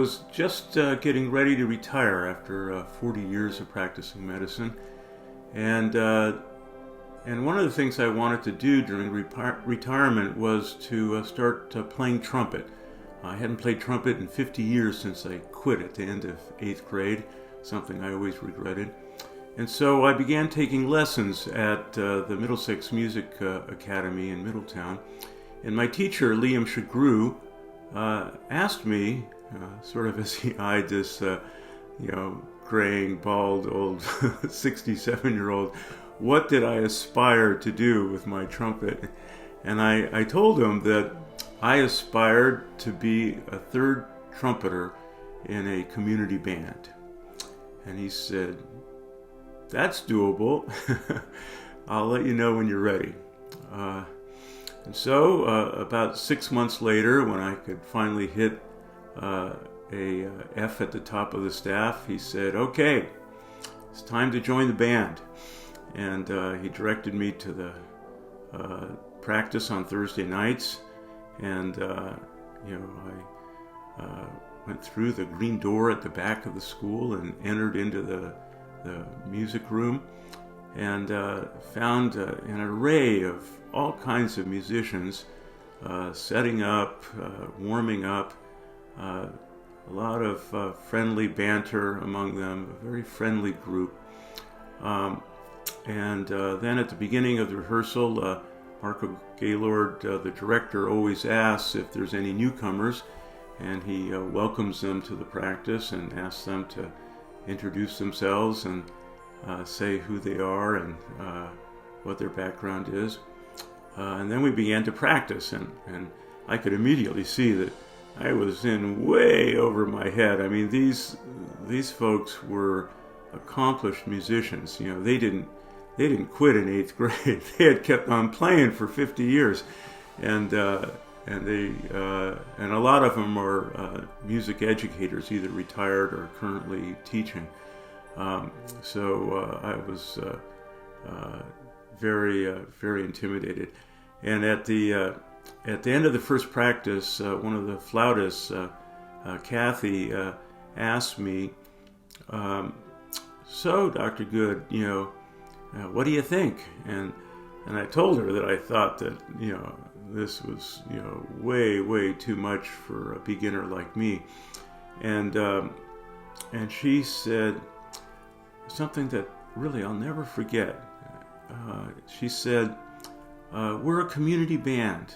was just getting ready to retire after 40 years of practicing medicine, and one of the things I wanted to do during retirement was to start playing trumpet. I hadn't played trumpet in 50 years since I quit at the end of 8th grade, something I always regretted. And so I began taking lessons at the Middlesex Music Academy in Middletown. And my teacher, Liam Shagru, asked me, sort of as he eyed this, graying, bald, old 67-year-old, what did I aspire to do with my trumpet? And I told him that I aspired to be a third trumpeter in a community band. And he said, "That's doable. I'll let you know when you're ready." And so about 6 months later, when I could finally hit a F at the top of the staff, he said, "Okay, it's time to join the band." And he directed me to the practice on Thursday nights. And, I went through the green door at the back of the school and entered into the music room and found an array of all kinds of musicians setting up, warming up, a lot of friendly banter among them, a very friendly group. And then at the beginning of the rehearsal, Marco Gaylord, the director, always asks if there's any newcomers, and he welcomes them to the practice and asks them to introduce themselves and say who they are and what their background is. And then we began to practice, and I could immediately see that I was in way over my head. I mean, these folks were accomplished musicians. They didn't quit in 8th grade. They had kept on playing for 50 years, and a lot of them are music educators, either retired or currently teaching. So I was very intimidated. And at the end of the first practice, one of the flautists, Kathy, asked me, "So, Dr. Good, what do you think?" And I told her that I thought that this was way too much for a beginner like me, and she said something that really I'll never forget. She said, "We're a community band.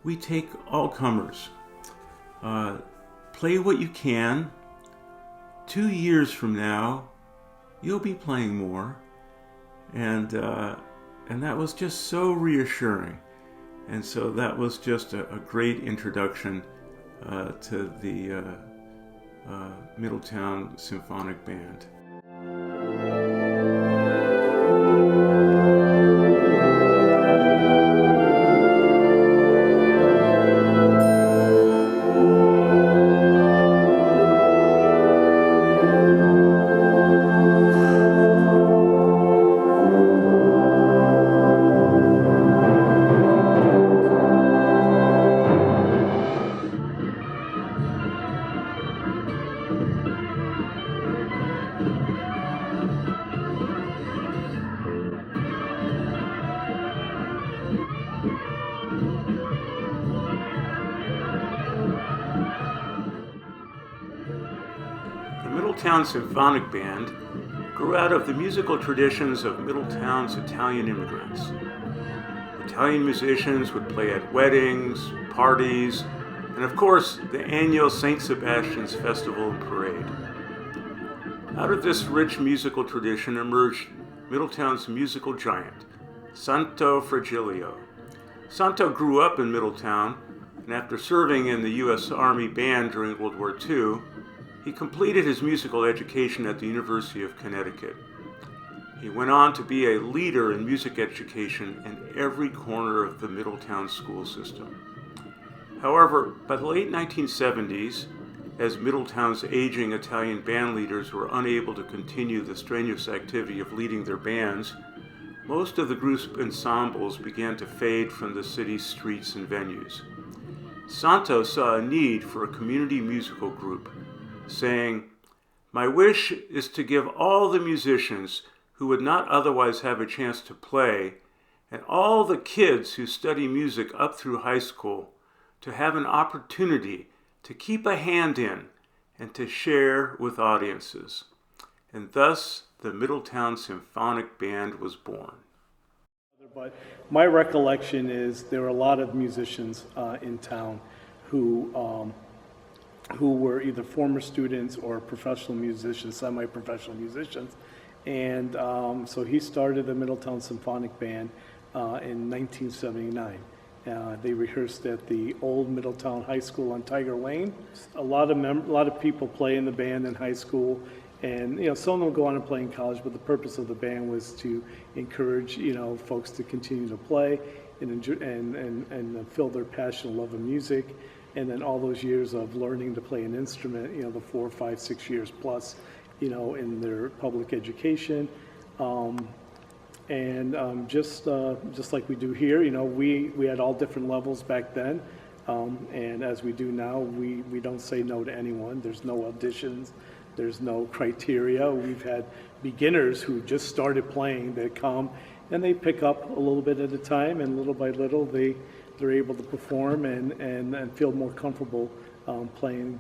We take all comers. Play what you can. 2 years from now, you'll be playing more." And that was just so reassuring. And so that was just a great introduction to the Middletown Symphonic Band. The Middletown Symphonic Band grew out of the musical traditions of Middletown's Italian immigrants. Italian musicians would play at weddings, parties, and of course the annual St. Sebastian's Festival and Parade. Out of this rich musical tradition emerged Middletown's musical giant, Santo Fragilio. Santo grew up in Middletown, and after serving in the U.S. Army Band during World War II, he completed his musical education at the University of Connecticut. He went on to be a leader in music education in every corner of the Middletown school system. However, by the late 1970s, as Middletown's aging Italian band leaders were unable to continue the strenuous activity of leading their bands, most of the group's ensembles began to fade from the city's streets and venues. Santo saw a need for a community musical group saying, "My wish is to give all the musicians who would not otherwise have a chance to play, and all the kids who study music up through high school, to have an opportunity to keep a hand in and to share with audiences." And thus, the Middletown Symphonic Band was born. But my recollection is there were a lot of musicians in town who were either former students or professional musicians, semi-professional musicians. And so he started the Middletown Symphonic Band in 1979. They rehearsed at the old Middletown High School on Tiger Lane. A lot of people play in the band in high school, and some of them go on and play in college. But the purpose of the band was to encourage folks to continue to play and enjoy, and fill their passion and love of music. And then all those years of learning to play an instrument, the 4, 5, 6 years plus, in their public education. Just like we do here, we had all different levels back then, and as we do now, we don't say no to anyone. There's no auditions, there's no criteria. We've had beginners who just started playing that come and they pick up a little bit at a time, and little by little they're able to perform and feel more comfortable playing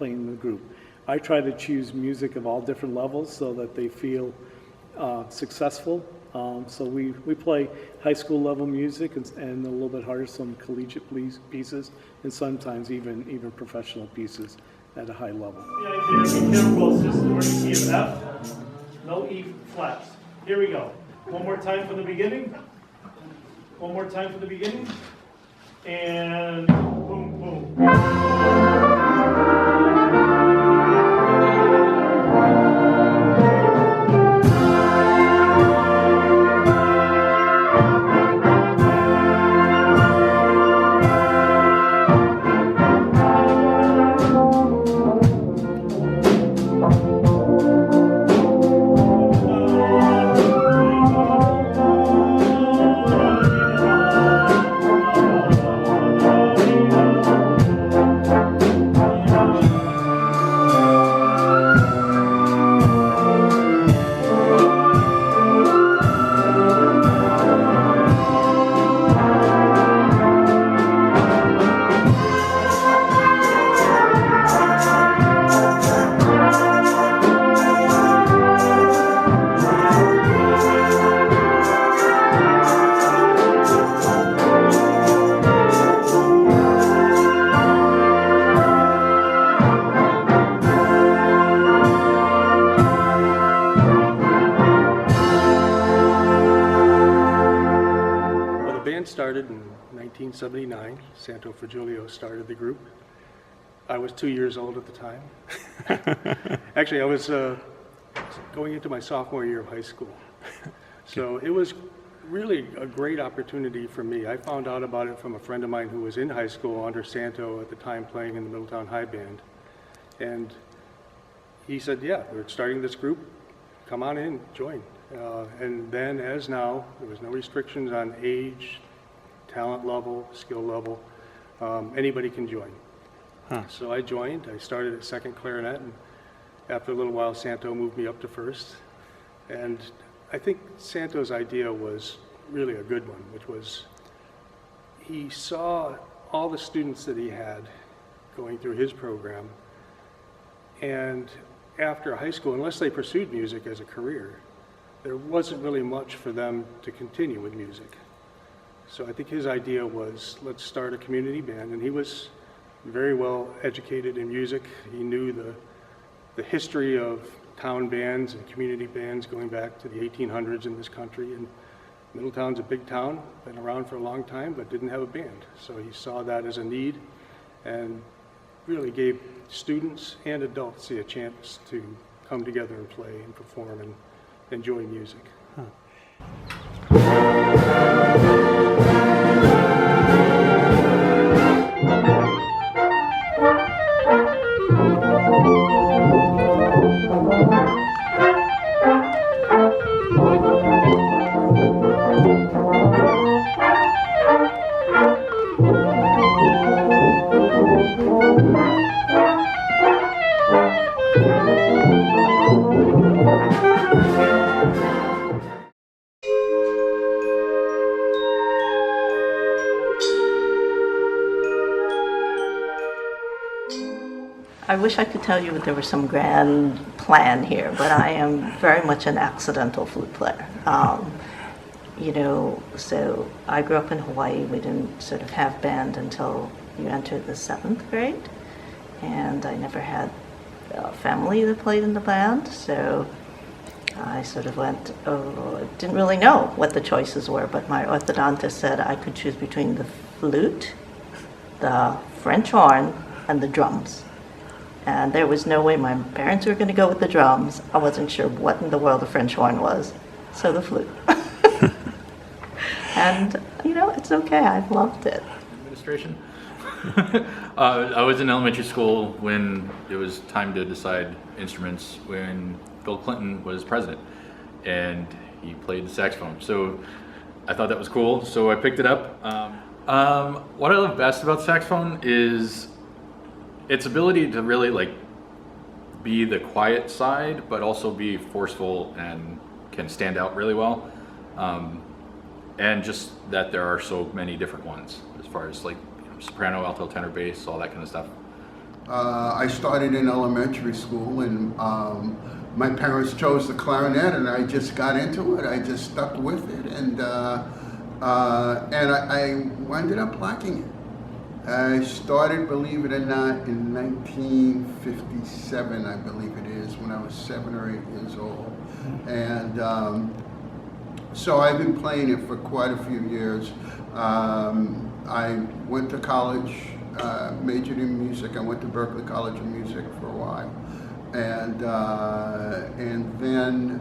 in the group. I try to choose music of all different levels so that they feel successful. So we play high school level music and a little bit harder, some collegiate pieces, and sometimes even professional pieces at a high level. Be careful, sister. We're going to key of F. No E flaps. Here we go. One more time from the beginning. One more time from the beginning. And boom, boom. Started in 1979. Santo Fragilio started the group. I was 2 years old at the time. Actually, I was going into my sophomore year of high school. So it was really a great opportunity for me. I found out about it from a friend of mine who was in high school under Santo at the time, playing in the Middletown High Band. And he said, yeah, we're starting this group. Come on in, join. And then, as now, there was no restrictions on age, talent level, skill level. Anybody can join. So I joined. I started at second clarinet, and after a little while, Santo moved me up to first. And I think Santo's idea was really a good one, which was he saw all the students that he had going through his program, and after high school, unless they pursued music as a career, there wasn't really much for them to continue with music. So I think his idea was, let's start a community band, and he was very well educated in music. He knew the history of town bands and community bands going back to the 1800s in this country, and Middletown's a big town, been around for a long time, but didn't have a band. So he saw that as a need and really gave students and adults a chance to come together and play and perform and enjoy music. I wish I could tell you that there was some grand plan here, but I am very much an accidental flute player. So I grew up in Hawaii. We didn't sort of have band until you entered the 7th grade, and I never had a family that played in the band, so I sort of didn't really know what the choices were, but my orthodontist said I could choose between the flute, the French horn, and the drums. And there was no way my parents were going to go with the drums. I wasn't sure what in the world the French horn was, so the flute. And, it's okay. I've loved it. Administration. I was in elementary school when it was time to decide instruments when Bill Clinton was president, and he played the saxophone. So I thought that was cool, so I picked it up. What I love best about saxophone is its ability to really be the quiet side, but also be forceful and can stand out really well. And just that there are so many different ones as far as soprano, alto, tenor, bass, all that kind of stuff. I started in elementary school, and my parents chose the clarinet, and I just got into it. I just stuck with it, and I ended up liking it. I started, believe it or not, in 1957, I believe it is, when I was 7 or 8 years old, and so I've been playing it for quite a few years. I went to college, majored in music. I went to Berklee College of Music for a while, and then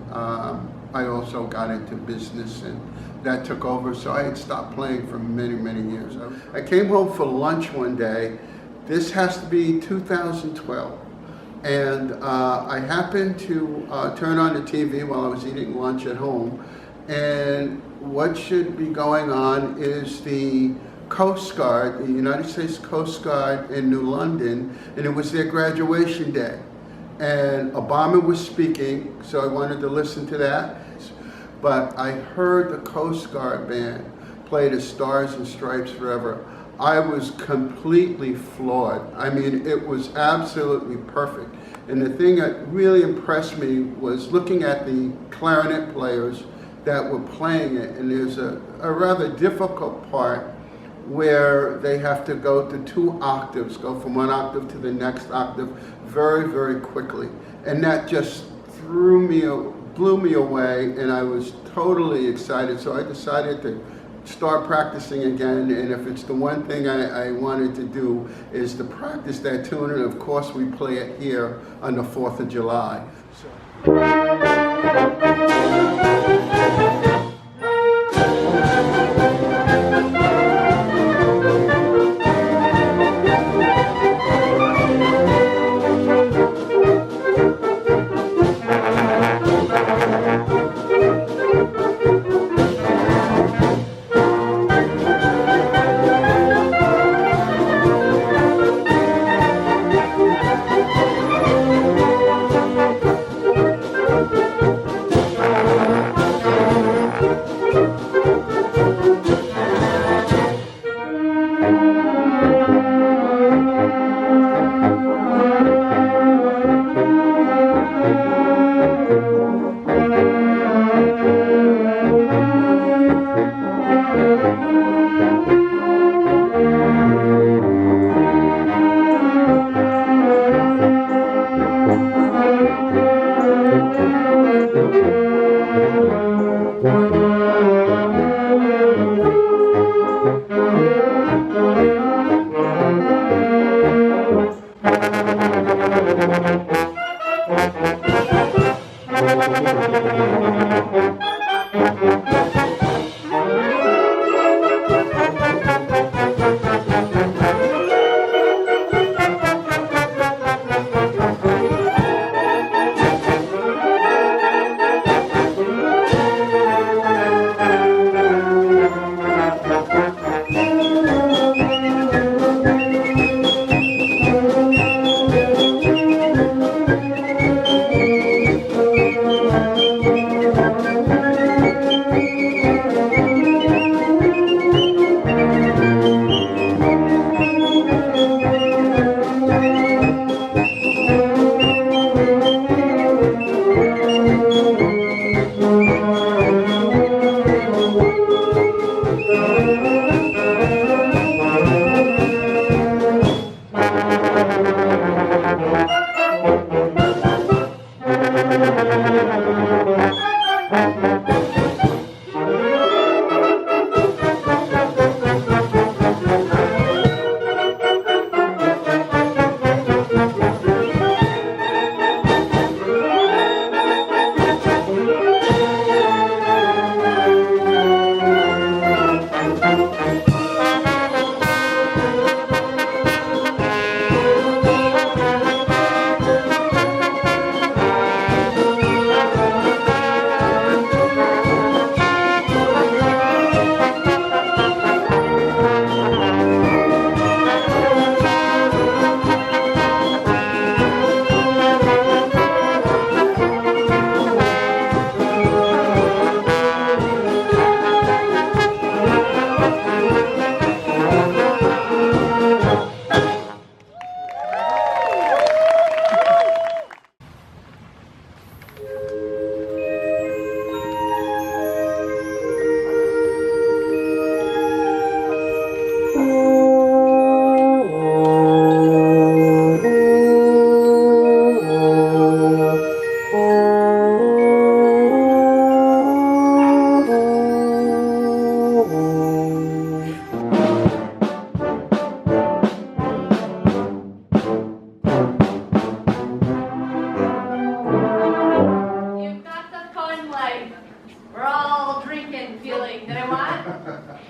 I also got into business, and that took over. So I had stopped playing for many, many years. I came home for lunch one day. This has to be 2012. And I happened to turn on the TV while I was eating lunch at home. And what should be going on is the Coast Guard, the United States Coast Guard in New London, and it was their graduation day. And Obama was speaking, so I wanted to listen to that. But I heard the Coast Guard band play the Stars and Stripes Forever. I was completely floored. I mean, it was absolutely perfect. And the thing that really impressed me was looking at the clarinet players that were playing it, and there's a rather difficult part where they have to go to 2 octaves, go from 1 octave to the next octave very, very quickly. And that just blew me away, and I was totally excited. So I decided to start practicing again, and if it's the one thing I wanted to do is to practice that tune, and of course we play it here on the 4th of July.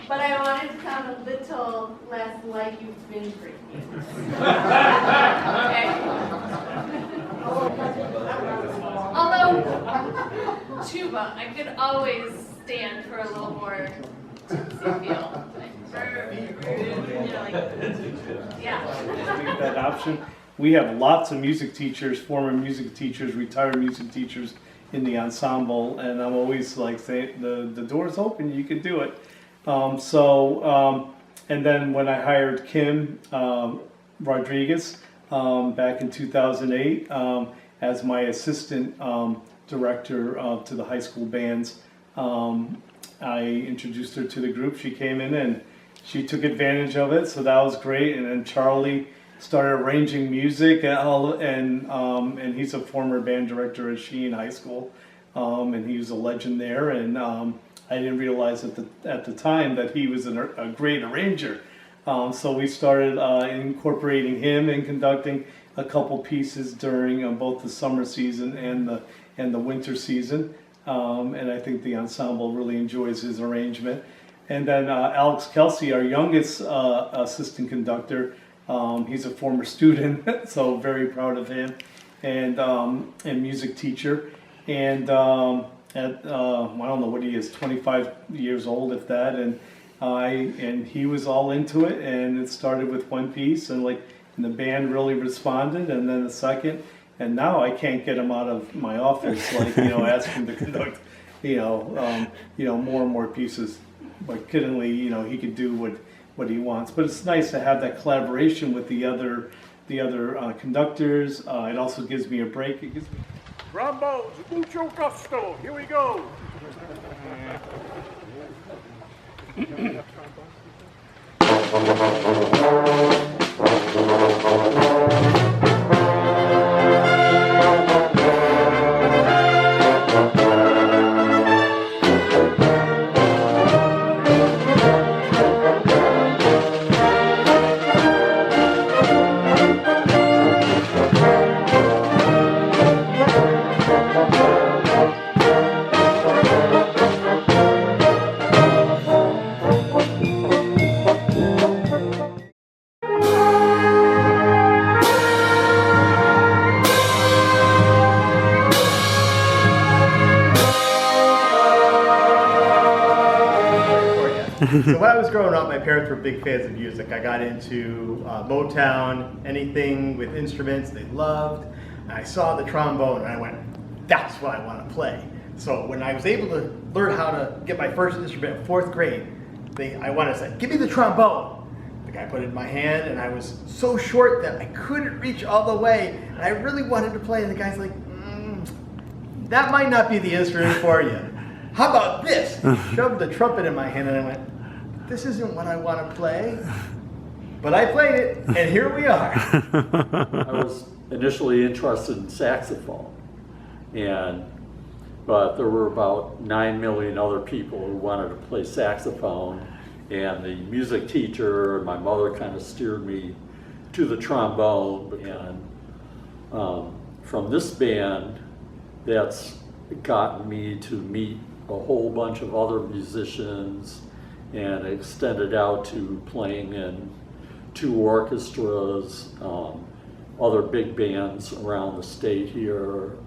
But I wanted to sound a little less like you've been drinking. Okay? Although, tuba, I could always stand for a little more tipsy feel. Leave that option. We have lots of music teachers, former music teachers, retired music teachers in the ensemble, and I'm always like saying, the door's open, you can do it. And then when I hired Kim Rodriguez back in 2008 as my assistant director to the high school bands, I introduced her to the group. She came in and she took advantage of it, so that was great. And then Charlie started arranging music, and he's a former band director at Sheen High School, and he was a legend there. And I didn't realize at the time that he was a great arranger. So we started incorporating him and conducting a couple pieces during both the summer season and the winter season. And I think the ensemble really enjoys his arrangement. And then Alex Kelsey, our youngest assistant conductor, he's a former student, so very proud of him, and music teacher. And I don't know what he is, 25 years old, if that. And he was all into it, and it started with one piece, and the band really responded, and then the second. And now I can't get him out of my office, ask him to conduct, more and more pieces. But kiddingly, he could do what he wants. But it's nice to have that collaboration with the other conductors. It also gives me a break. It gives me Trombones, mucho gusto. Here we go. So when I was growing up, my parents were big fans of music. I got into Motown, anything with instruments they loved. And I saw the trombone and I went, that's what I want to play. So when I was able to learn how to get my first instrument in 4th grade, I wanted to say, give me the trombone. The guy put it in my hand and I was so short that I couldn't reach all the way. And I really wanted to play and the guy's like, that might not be the instrument for you. How about this? He shoved the trumpet in my hand and I went, this isn't what I want to play. But I played it, and here we are. I was initially interested in saxophone, but there were about 9 million other people who wanted to play saxophone, and the music teacher and my mother kind of steered me to the trombone. And from this band, that's gotten me to meet a whole bunch of other musicians, and extended out to playing in 2 orchestras, other big bands around the state here,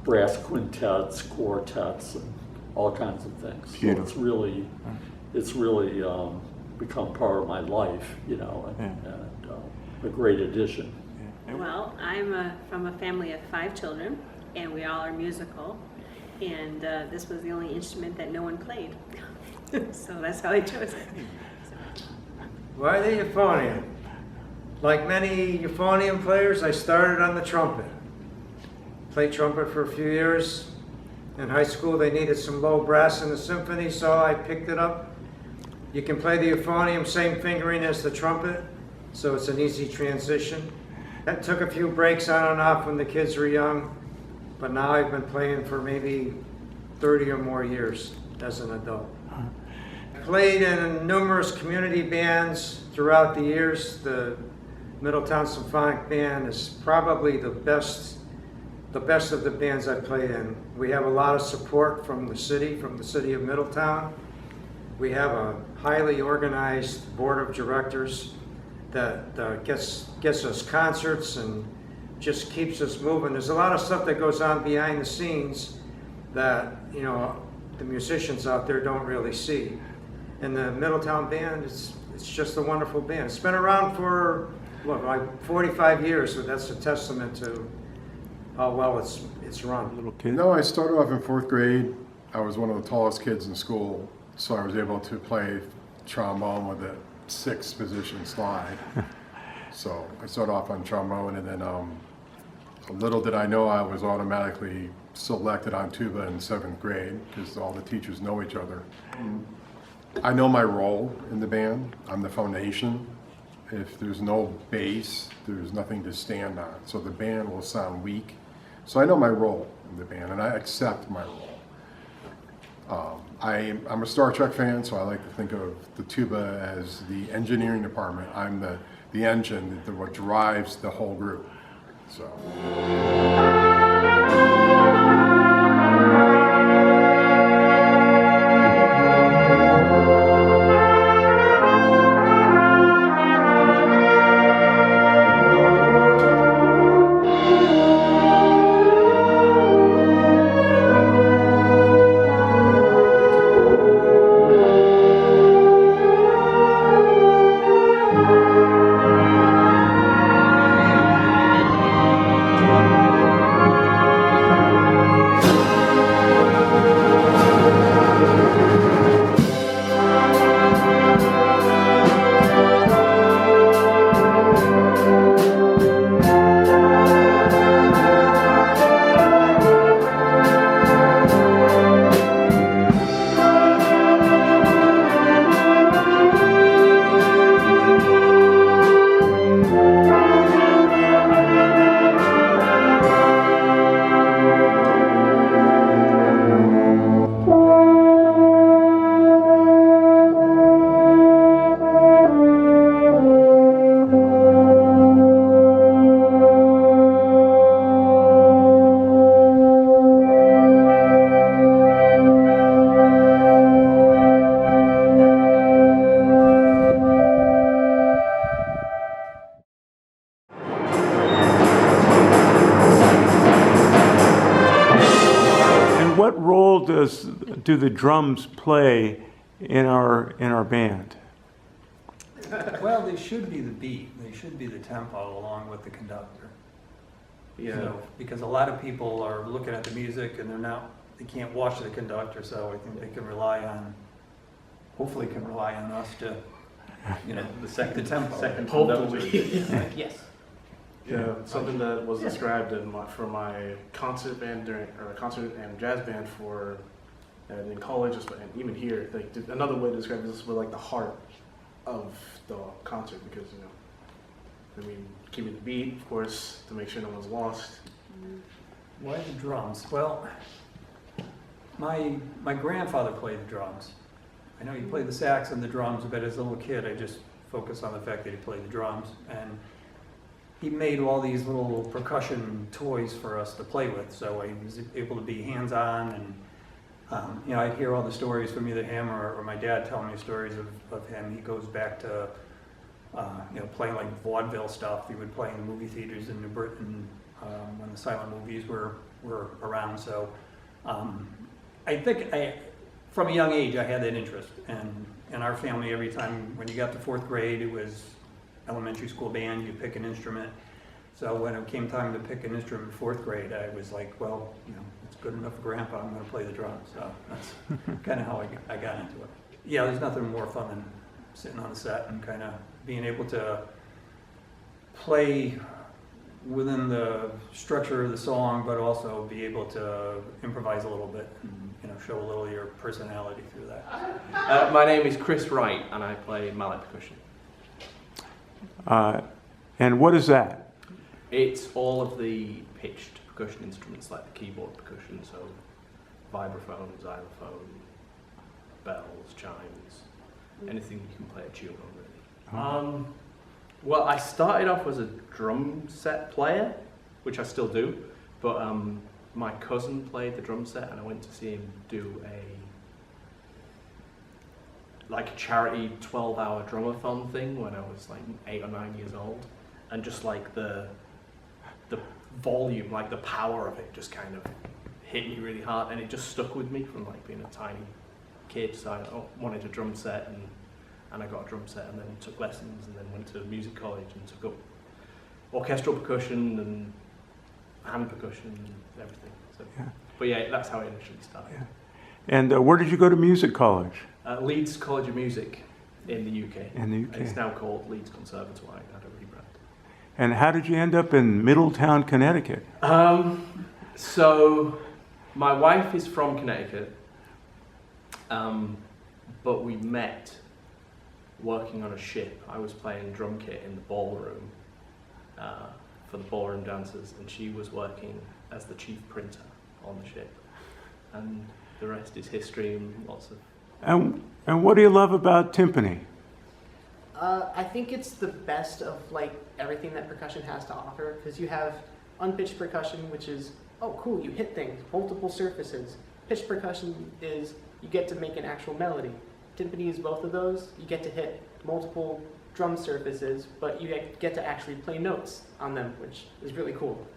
brass quintets, quartets, and all kinds of things. Beautiful. So it's really become part of my life, and a great addition. Well, I'm from a family of 5 children, and we all are musical. And this was the only instrument that no one played. So that's how I chose it. Why the euphonium? Like many euphonium players, I started on the trumpet. Played trumpet for a few years. In high school, they needed some low brass in the symphony, so I picked it up. You can play the euphonium same fingering as the trumpet, so it's an easy transition. I took a few breaks on and off when the kids were young, but now I've been playing for maybe 30 or more years as an adult. Played in numerous community bands throughout the years. The Middletown Symphonic Band is probably the best of the bands I played in. We have a lot of support from the city of Middletown. We have a highly organized board of directors that gets us concerts and just keeps us moving. There's a lot of stuff that goes on behind the scenes that, you know, the musicians out there don't really see. And the Middletown Band, it's just a wonderful band. It's been around for, what, like 45 years, so that's a testament to how well it's run. Little kid. No, I started off in 4th grade. I was one of the tallest kids in school, so I was able to play trombone with a 6th position slide. So I started off on trombone, and then little did I know I was automatically selected on tuba in 7th grade because all the teachers know each other. I know my role in the band. I'm the foundation. If there's no bass, there's nothing to stand on. So the band will sound weak. So I know my role in the band, and I accept my role. I'm a Star Trek fan, so I like to think of the tuba as the engineering department. I'm the engine, what drives the whole group. So. What role do the drums play in our band? Well, they should be the beat. They should be the tempo along with the conductor. Yeah. So, because a lot of people are looking at the music and they can't watch the conductor, so I think they can hopefully can rely on us to, you know, the tempo. Second Hopefully. Yes. Yeah, something that was described for my concert band concert and jazz band in college, and even here. Like another way to describe this was like the heart of the concert, because keeping the beat, of course, to make sure no one's lost. Why the drums? Well, my grandfather played the drums. I know he played the sax and the drums, but as a little kid, I just focused on the fact that he played the drums. And he made all these little percussion toys for us to play with, so I was able to be hands-on, and you know, I'd hear all the stories from either him or my dad telling me stories of him. He goes back to you know, playing like vaudeville stuff. He would play in the movie theaters in New Britain when the silent movies were around. So I think from a young age I had that interest, and in our family, every time when you got to 4th grade, it was elementary school band, you pick an instrument. So when it came time to pick an instrument in 4th grade, I was like, well, you know, it's good enough for Grandpa, I'm going to play the drums. So that's kind of how I got into it. Yeah, there's nothing more fun than sitting on the set and kind of being able to play within the structure of the song, but also be able to improvise a little bit and, you know, show a little of your personality through that. My name is Chris Wright, and I play mallet percussion. And what is that? It's all of the pitched percussion instruments, like the keyboard percussion, so vibraphone, xylophone, bells, chimes, anything you can play a tune on, really. Well, I started off as a drum set player, which I still do, but my cousin played the drum set, and I went to see him do like a charity 12-hour drumathon thing when I was like 8 or 9 years old, and just like the volume, like the power of it, just kind of hit me really hard, and it just stuck with me from like being a tiny kid. So I wanted a drum set, and I got a drum set, and then took lessons, and then went to music college and took up orchestral percussion and hand percussion and everything. So, Yeah. But yeah, that's how it initially started. Yeah. And where did you go to music college? Leeds College of Music in the UK. In the UK. It's now called Leeds Conservatoire. I had a rebrand. And how did you end up in Middletown, Connecticut? So my wife is from Connecticut, but we met working on a ship. I was playing drum kit in the ballroom for the ballroom dancers, and she was working as the chief printer on the ship. And the rest is history and lots of... And what do you love about timpani? I think it's the best of like everything that percussion has to offer, because you have unpitched percussion, which is, oh cool, you hit things, multiple surfaces. Pitched percussion is you get to make an actual melody. Timpani is both of those. You get to hit multiple drum surfaces, but you get to actually play notes on them, which is really cool.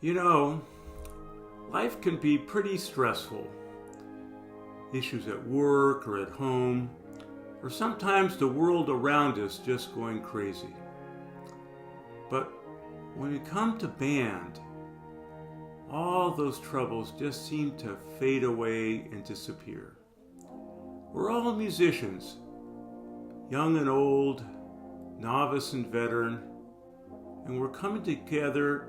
You know, life can be pretty stressful. Issues at work or at home, or sometimes the world around us just going crazy. But when we come to band, all those troubles just seem to fade away and disappear. We're all musicians, young and old, novice and veteran, and we're coming together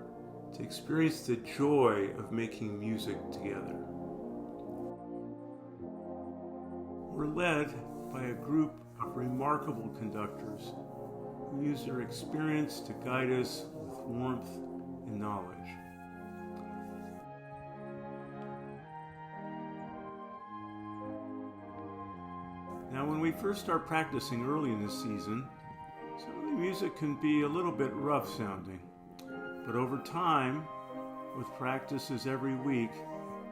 to experience the joy of making music together. We're led by a group of remarkable conductors who use their experience to guide us with warmth and knowledge. Now, when we first start practicing early in the season, some of the music can be a little bit rough sounding. But over time, with practices every week,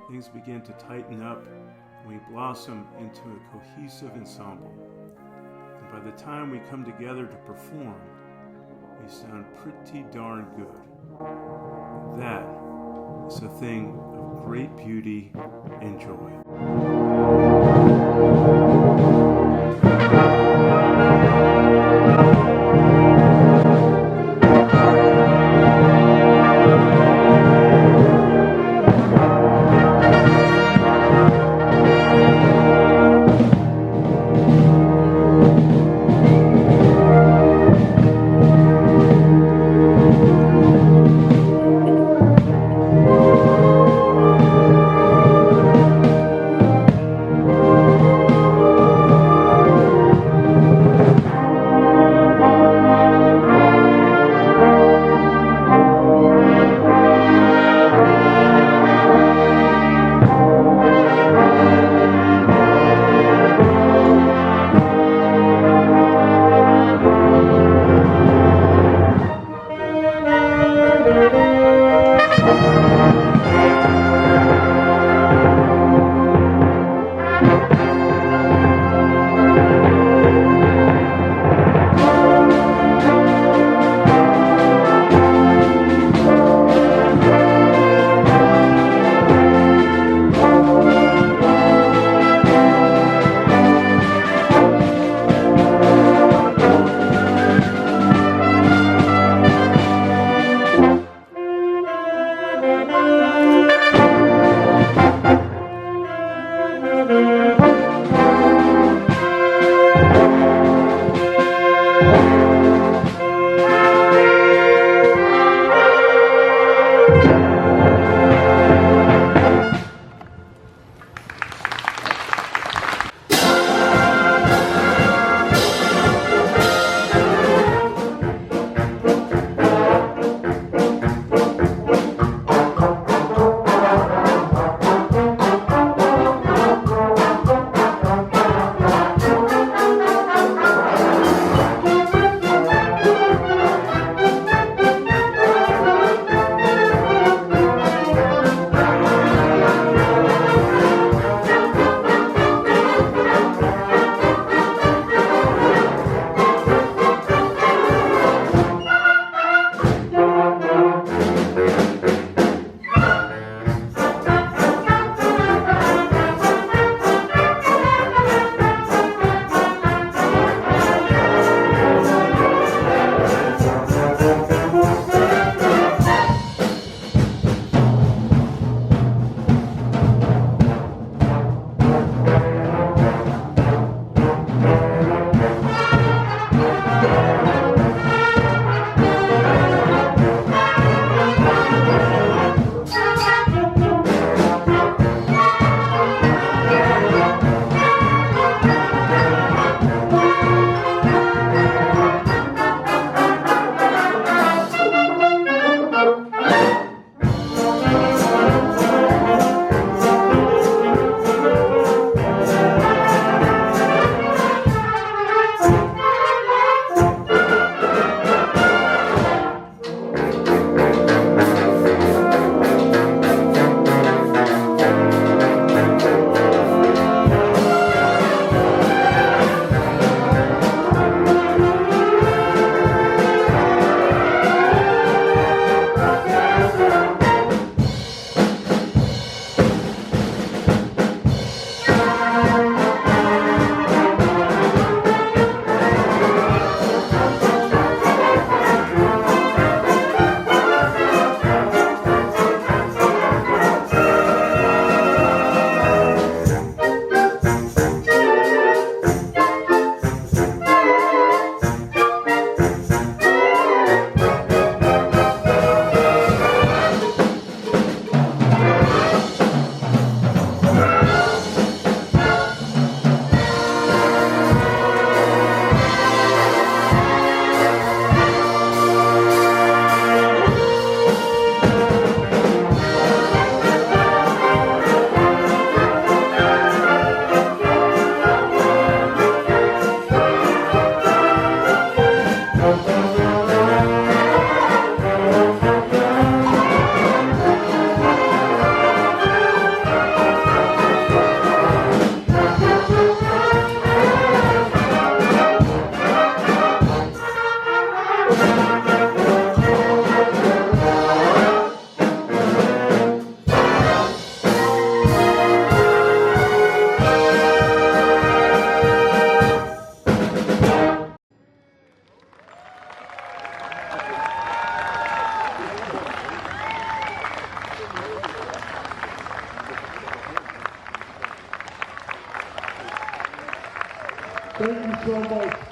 things begin to tighten up and we blossom into a cohesive ensemble. And by the time we come together to perform, we sound pretty darn good. That is a thing of great beauty and joy. Thank you so much.